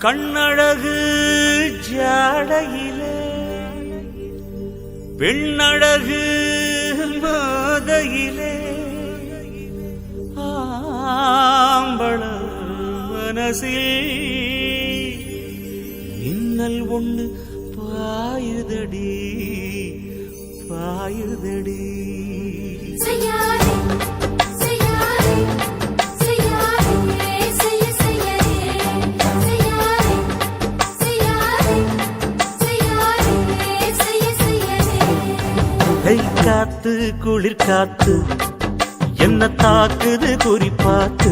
கண்ணழகு ஜாடையிலே பெண்ணழகு மாதையிலே ஆம்பள மனசில் மின்னல் ஒன்று பாயுதடி பாயுதடி. காத்து குளிர் காத்து என்ன தாக்குது குறிப்பாத்து.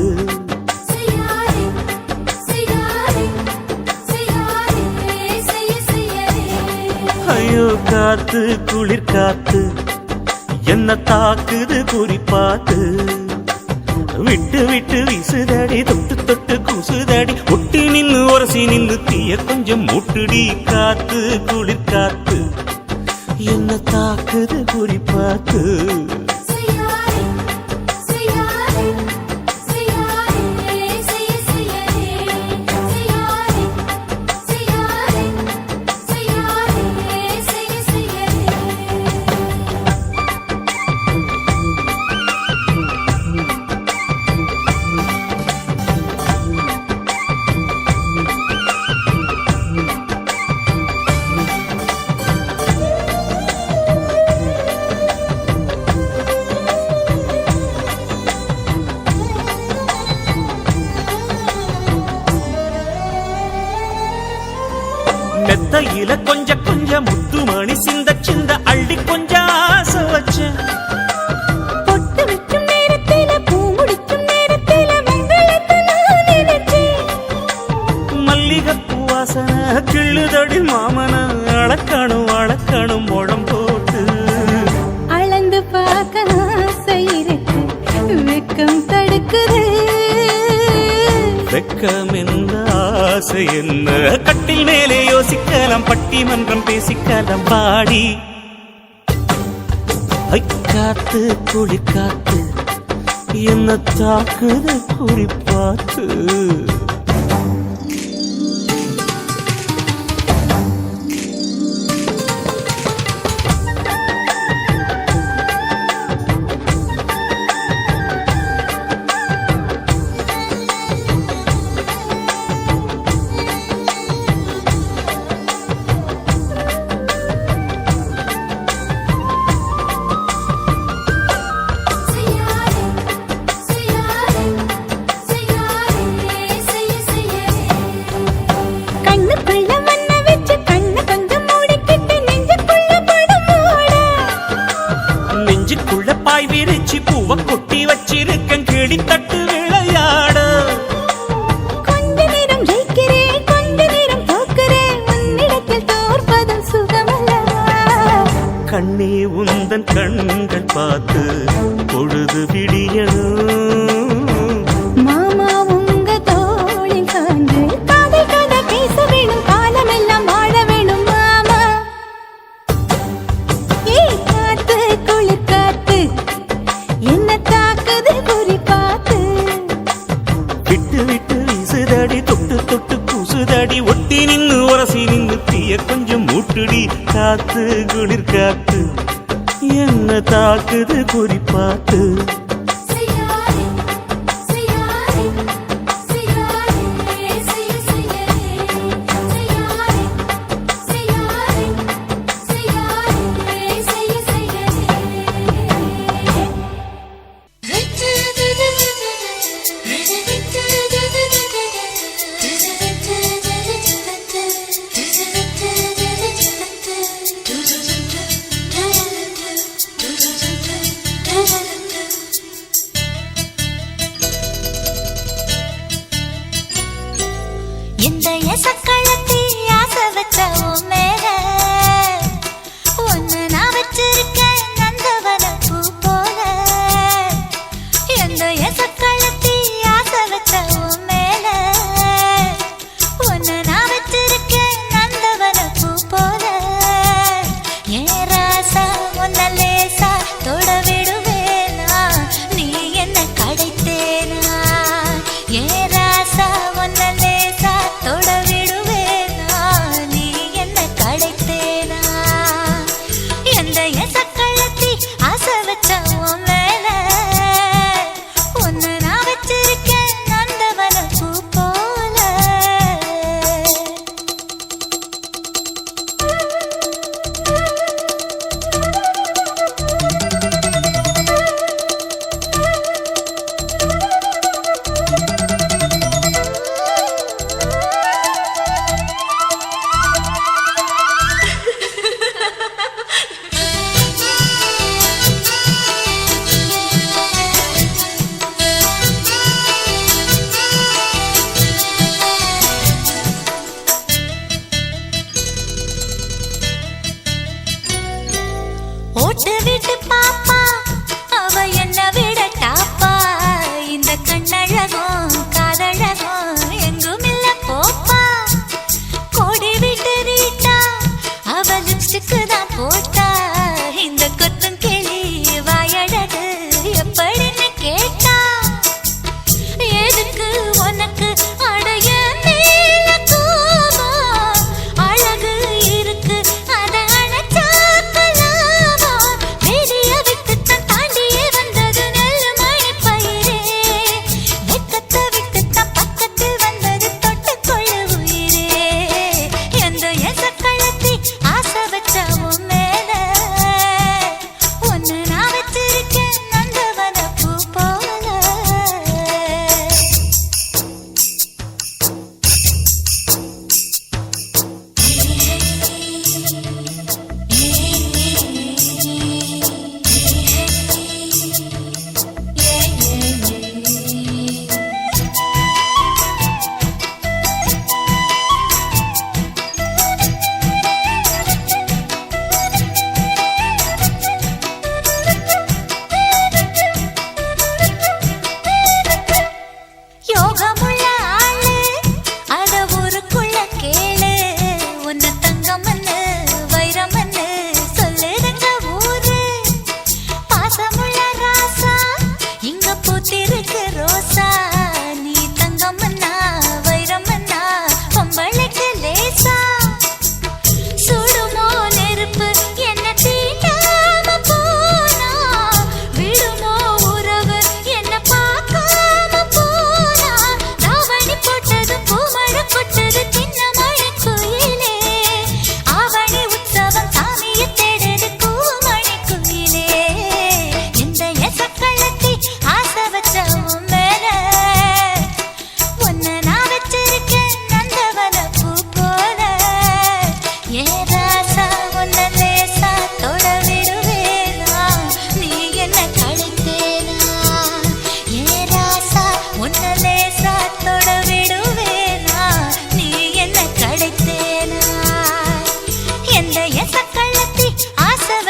ஐயோ காத்து குளிர் காத்து என்ன தாக்குது குறிப்பாத்து. விட்டு விட்டு வீசுதடி தொட்டு தொட்டு கூசுதடி ஒட்டி நின்னு உரசி நின்னு தீய கொஞ்சம் மூட்டுடி. காத்து குளிர் காத்து என்ன தாக்குது குறிப்பாத்து. மெத்தையில கொஞ்ச கொஞ்ச முத்துமணி சிந்த சிந்த அள்ளி கொஞ்ச ஆசை வச்ச. பொட்டு வைக்கும் நேரத்தில பூ முடிக்கும் நேரத்தில மங்களத்தை நான் நினைச்சேன். மல்லிகைப்பூ வாசனை கிள்ளுதடி மாமன அளக்கணும் அளக்கணும் முழம் போட்டு. அளந்து பார்க்க ஆசை இருக்கு வெக்கம் தடுக்குது. வெக்கம் என்ன ஆசை என்ன கட்டில் மேலே யோசிக்கலாம் பட்டிமன்றம் பேசிக்கலாம் பாடி. காத்து குளிர் காத்து என்ன தாக்குது குறிப்பாத்து. பாய் விரிச்சி பூவ கொட்டி வச்சிருக்கேன் கிளி தட்டு விளையாட. கொஞ்ச நேரம் ஜெயிக்கிறேன் கொஞ்ச நேரம் தோக்கிறேன் உன்னிடத்தில் தோற்பதும் சுகமல்லவா. கண்ணே உந்தன் கண்கள் பார்த்து பொழுது விடியணும். மாமா உங்க தோளில் சாய்ந்து காதை கதை பேச வேணும் காலமெல்லாம் வாழ வேணும் மாமா. காத்து குளிர் காத்து என்ன தாக்குது குறிப்பாத்து. விட்டு விட்டு வீசுதடி தொட்டு தொட்டு கூசுதடி ஒட்டி நின்னு உரசி நின்னு தீய கொஞ்சம் மூட்டுடி. காத்து குளிர் காத்து என்ன தாக்குது குறிப்பாத்து. இந்த எசக்களத்தி ஆசை வச்ச உன் மேல ஒன்னு நான் வச்சிருக்கேன் நந்தவன பூ போல. இந்த எசக்களத்தி ஆசை வச்ச உன் மேல ஒன்னு நான் வச்சிருக்கேன் நந்தவன பூ போல. ஏன் ராசா உன்ன லேசா தொட விடுவேனா நீ என்ன கடைத்தேனா. ஏன் ராசா உன்ன லேசா தொட விடு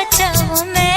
வச்ச உன் மேல